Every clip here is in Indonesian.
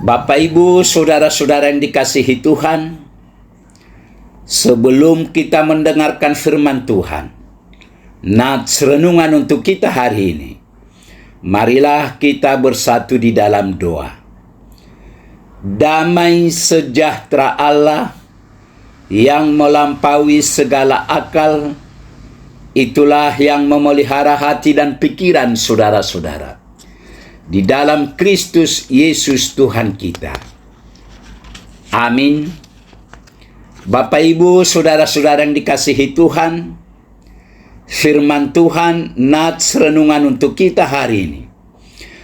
Bapak, Ibu, saudara-saudara yang dikasihi Tuhan, sebelum kita mendengarkan firman Tuhan, nats renungan untuk kita hari ini, marilah kita bersatu di dalam doa. Damai sejahtera Allah yang melampaui segala akal, itulah yang memelihara hati dan pikiran saudara-saudara di dalam Kristus Yesus Tuhan kita. Amin. Bapak, Ibu, saudara-saudara yang dikasihi Tuhan, firman Tuhan nats renungan untuk kita hari ini,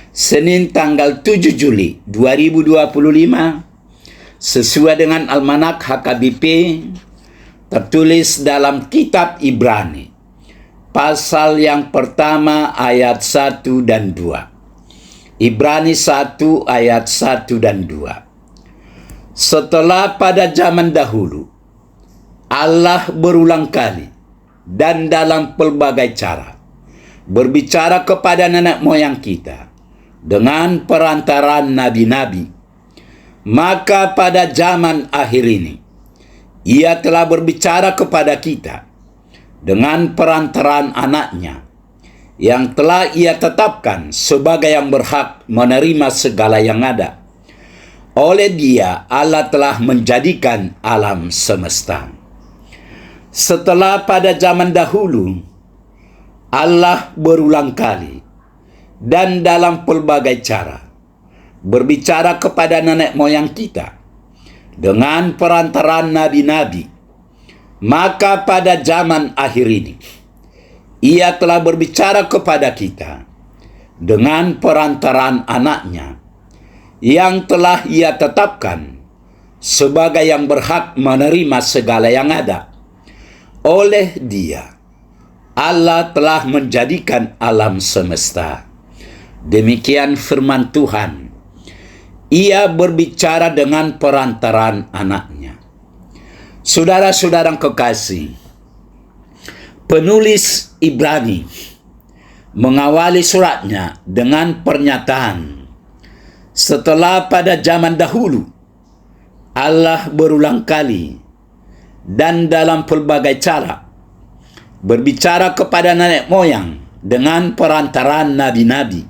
Senin tanggal 7 Juli 2025, sesuai dengan Almanak HKBP, tertulis dalam kitab Ibrani, pasal yang pertama ayat 1 dan 2. Ibrani 1 ayat 1 dan 2. Setelah pada zaman dahulu, Allah berulang kali dan dalam pelbagai cara berbicara kepada nenek moyang kita dengan perantaraan nabi-nabi. Maka pada zaman akhir ini, Ia telah berbicara kepada kita dengan perantaraan anaknya, yang telah Ia tetapkan sebagai yang berhak menerima segala yang ada. Oleh Dia, Allah telah menjadikan alam semesta. Setelah pada zaman dahulu, Allah berulang kali dan dalam pelbagai cara berbicara kepada nenek moyang kita dengan perantaraan nabi-nabi. Maka pada zaman akhir ini, Ia telah berbicara kepada kita dengan perantaraan anaknya, yang telah Ia tetapkan sebagai yang berhak menerima segala yang ada. Oleh Dia, Allah telah menjadikan alam semesta. Demikian firman Tuhan. Ia berbicara dengan perantaraan anaknya. Saudara-saudara kekasih, penulis Ibrani mengawali suratnya dengan pernyataan, setelah pada zaman dahulu, Allah berulang kali dan dalam pelbagai cara berbicara kepada nenek moyang dengan perantaraan nabi-nabi.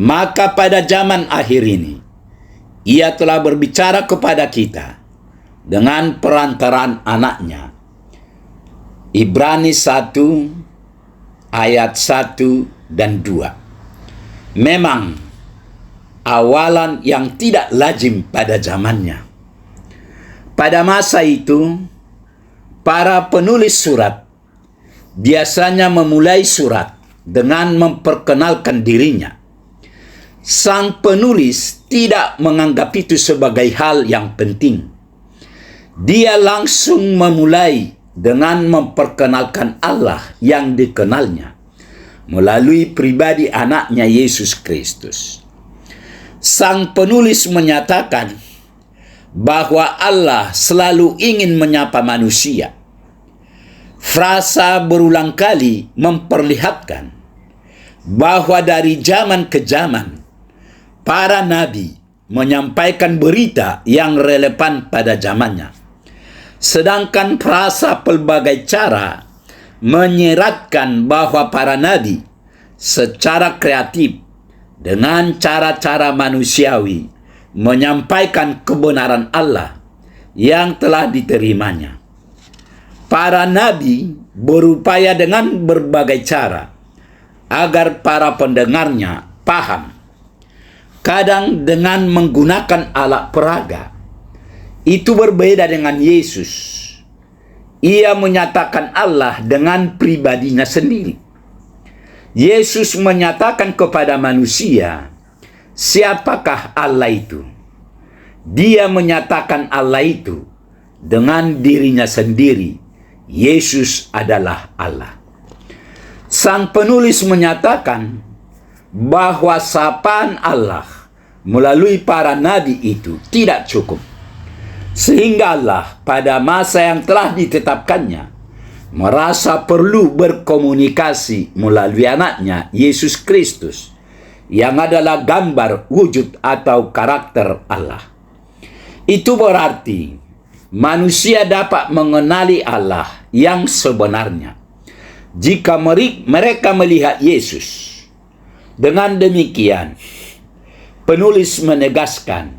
Maka pada zaman akhir ini, Ia telah berbicara kepada kita dengan perantaraan anaknya. Ibrani 1 ayat 1 dan 2. Memang awalan yang tidak lazim pada zamannya. Pada masa itu, para penulis surat biasanya memulai surat dengan memperkenalkan dirinya. Sang penulis tidak menganggap itu sebagai hal yang penting. Dia langsung memulai dengan memperkenalkan Allah yang dikenalnya melalui pribadi anaknya Yesus Kristus. Sang penulis menyatakan bahwa Allah selalu ingin menyapa manusia. Frasa berulang kali memperlihatkan bahwa dari zaman ke zaman, para nabi menyampaikan berita yang relevan pada zamannya. Sedangkan frasa pelbagai cara menyeratkan bahwa para nabi secara kreatif dengan cara-cara manusiawi menyampaikan kebenaran Allah yang telah diterimanya. Para nabi berupaya dengan berbagai cara agar para pendengarnya paham, kadang dengan menggunakan alat peraga. Itu berbeda dengan Yesus. Ia menyatakan Allah dengan pribadinya sendiri. Yesus menyatakan kepada manusia, siapakah Allah itu? Dia menyatakan Allah itu dengan dirinya sendiri. Yesus adalah Allah. Sang penulis menyatakan bahwa sapaan Allah melalui para nabi itu tidak cukup, sehingga Allah pada masa yang telah ditetapkannya merasa perlu berkomunikasi melalui anaknya Yesus Kristus yang adalah gambar wujud atau karakter Allah. Itu berarti manusia dapat mengenali Allah yang sebenarnya jika mereka melihat Yesus. Dengan demikian, penulis menegaskan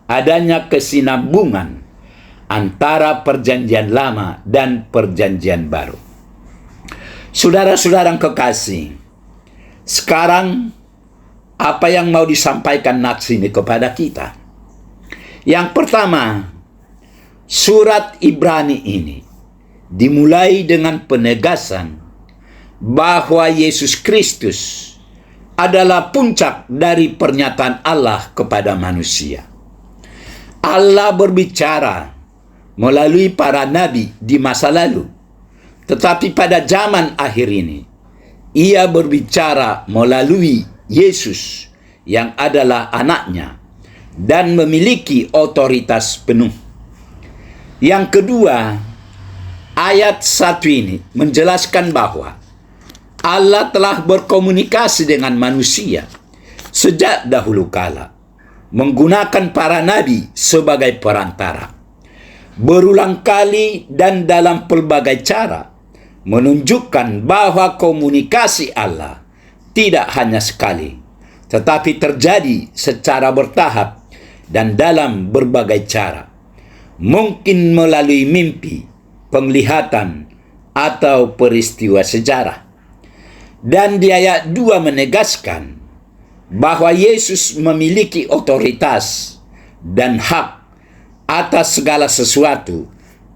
adanya kesinambungan antara perjanjian lama dan perjanjian baru. Saudara-saudara yang kekasih, sekarang apa yang mau disampaikan nats ini kepada kita? Yang pertama, surat Ibrani ini dimulai dengan penegasan bahwa Yesus Kristus adalah puncak dari pernyataan Allah kepada manusia. Allah berbicara melalui para nabi di masa lalu, tetapi pada zaman akhir ini, Ia berbicara melalui Yesus yang adalah anaknya dan memiliki otoritas penuh. Yang kedua, ayat 1 ini menjelaskan bahwa Allah telah berkomunikasi dengan manusia sejak dahulu kala, menggunakan para nabi sebagai perantara. Berulang kali dan dalam pelbagai cara menunjukkan bahwa komunikasi Allah tidak hanya sekali, tetapi terjadi secara bertahap dan dalam berbagai cara. Mungkin melalui mimpi, penglihatan, atau peristiwa sejarah. Dan di ayat 2 menegaskan bahwa Yesus memiliki otoritas dan hak atas segala sesuatu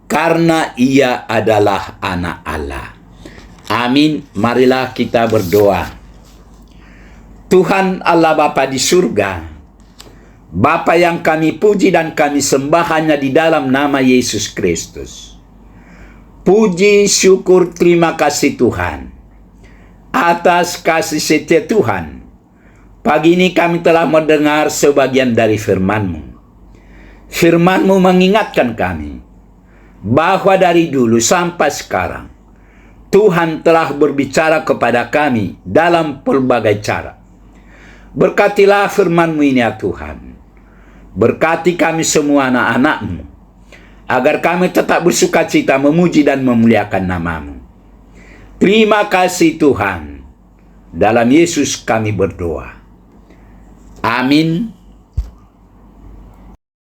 karena Ia adalah anak Allah. Amin. Marilah kita berdoa. Tuhan Allah Bapa di surga, Bapa yang kami puji dan kami sembah hanya di dalam nama Yesus Kristus. Puji, syukur, terima kasih Tuhan atas kasih setia Tuhan. Pagi ini kami telah mendengar sebagian dari firman-Mu. Firman-Mu mengingatkan kami bahwa dari dulu sampai sekarang Tuhan telah berbicara kepada kami dalam pelbagai cara. Berkatilah firman-Mu ini ya Tuhan. Berkati kami semua anak-anak-Mu, agar kami tetap bersuka cita memuji dan memuliakan nama-Mu. Terima kasih Tuhan. Dalam Yesus kami berdoa. Amin.